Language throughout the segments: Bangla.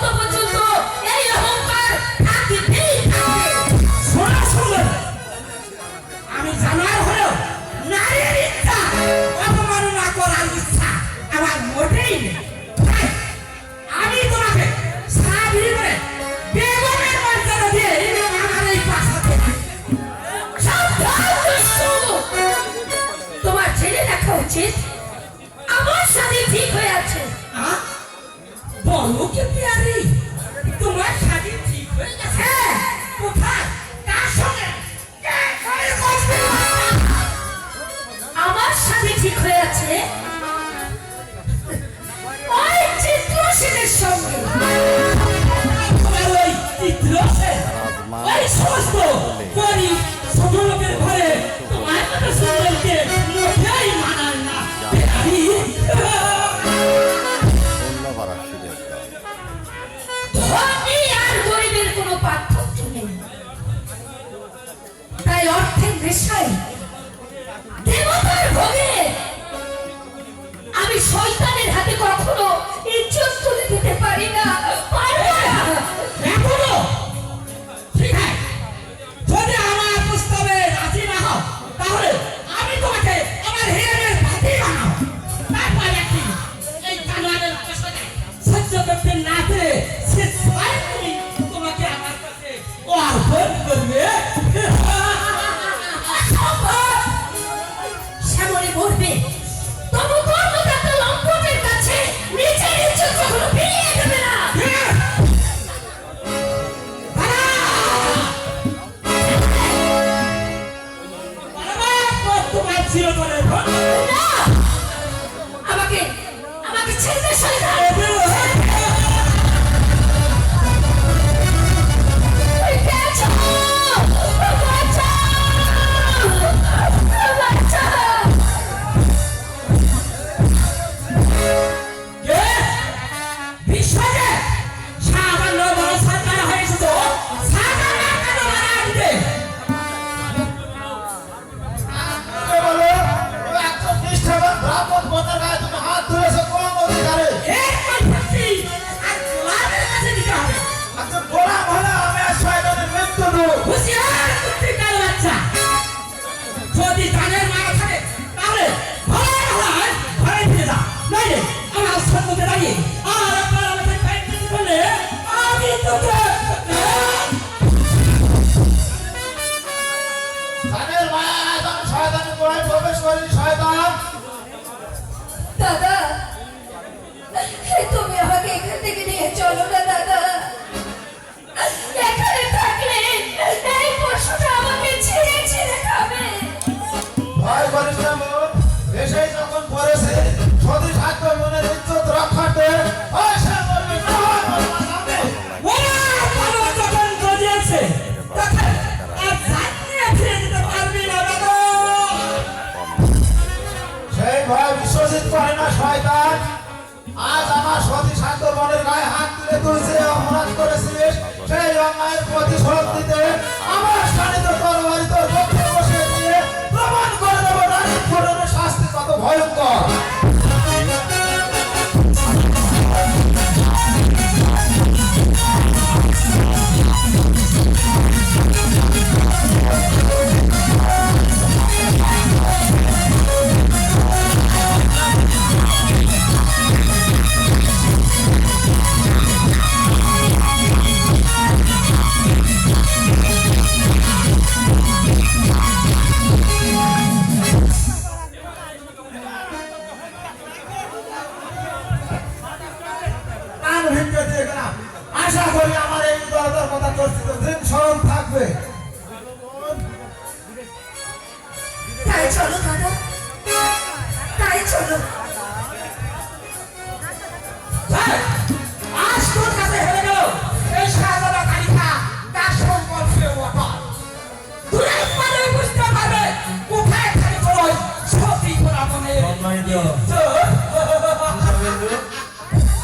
মরণ পর্যন্ত এই অহংকার থাকবেই থাকবে। শোনা শুনলেন, আমি জানার হলেও নারীর ইচ্ছা অবমাননা করার ইচ্ছা আমার মোটেই নেই। তাই আমি তোমাকে স্বাধীন করে বেগমের মর্যাদা দিয়ে আমার এই প্রাসাদে সাবধান দুষ্টু! তোমার জেনে রাখা উচিত আমার সাথে ঠিক হয়ে আছে। বলো কি প্যারি, তোমার শাড়ি ঠিক হয়ে গেছে? হ্যাঁ, কোথায়, কার সঙ্গে, কে করে বসবে? আমার সাথে ঠিক হয়ে আছে ওই চিত্রসেনের সঙ্গে। তোমার ওই চিত্রসেন, ওই সমস্ত গরিব ছোট লোকের ঘরে তোমার মতো সুন্দরকে মোটেই মানায় না প্যারি। ধনী আর গরিবের কোনো পার্থক্য নেই। তাই অর্থের নেশায় দেবতার ভোগে আমি শয়তানের হাতে কখনো ইজ্জত তুলে দিতে পারি না, পারবো না। এখনো ঠিক আছে, যদি আমার প্রস্তাবে রাজি না হও তাহলে আমি তোমাকে আমার হিরেনের ভাতি বানাবো। তারপরে কি এই কানারের পেছনে সহ্য করতে না পেরে সে স্বয়ং তোমাকে আমার কাছে অর্পণ করবে। শ্যামলে মরবে, তবু কর্মদাতা লম্পটের কাছে নিজের ইজ্জত কখনো ফিরিয়ে দেবে না। তোমার চিরতরে না, আমাকে আমাকে ছেড়ে দে শয়তান। বাঁচাও! বাঁচাও! বাঁচাও! বিশ্বাসে সামান্য বড় সরকার হয়েছে তো সাধারণ কেন মারা দিতে? বলো একজন নিষ্ঠাবান ব্রাহ্মণ বনের গায়ে তুমি হাত ধরেছো কোন অধিকারে? এর পরিপ্রেক্ষি আর গোলামের কাছে দিতে হবে। একজন গোলাম হলে আমি আর শয়তানের মৃত্যু দেব। হুঁশিয়ার কুত্তিকার বাচ্চা, যদি জানের মারা থাকে তাহলে ঘরে ফিরে যা, নইলে আমার সম্মুখে দাঁড়িয়ে আর আপনার আমাকে কাইতে বলে আমি তোকে জানের মায়া আমি শয়তানের গোড়ায় প্রবেশ করি। শয়তান দাদা, তুমি আমাকে এখান থেকে নিয়ে চলো না দাদা। এখানে থাকলে এই পশুটা আমাকে ছিঁড়ে ছিঁড়ে খাবে। ভয় করিস না বোন, এসেই যখন পড়েছে সতী সাধ্য মনের ইজ্জত রক্ষার্থে পয়সা করবে না হবে। ওরা কারো যখন গজিয়েছে তখন আর জানিয়ে ফিরে যেতে পারবি না দাদা। সেই ভয় বিশ্বজিৎ করে না শয়তান। আজ আমার সতী সাধ্য মনের গায়ে হাত তুলে তুই যে অপরাধ করেছিলিস সেই অন্যায়ের প্রতিশোধ দিতে আমার শানিত তরবারি তোর পক্ষে বসে দিয়ে প্রমাণ করে দেবো নারীর ধরনের শাস্তি কত ভয়ঙ্কর। কান ভেঙে দিয়ে গেলাম। আশা করি আমার এই দরদার কথা চর্চিত দিন স্মরণ থাকবে। তাই চলো দাদা, তাই চলো। আজ তোর কাছে হেরে গেল এই সাজানো কালিকা তার সম্পর্কে ওঠা দূরে মানে বুঝতে পারবে কোথায় খালি তোর সতী তোরা মনে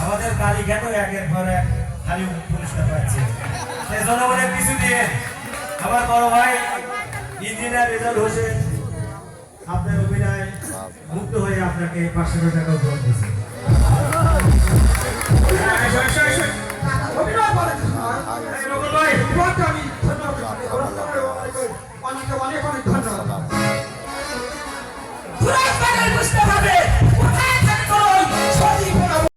আমাদের কালীঘাট একের পর এক খালি পুরস্কার পাচ্ছে। জনগণের পিছু দিয়ে আমার বড় ভাই ইঞ্জিনিয়ার রেজাল্ট হোসেন আপনার অভিনয় মুক্ত হয়ে আপনাকে 500 টাকা উপহার দিয়েছে।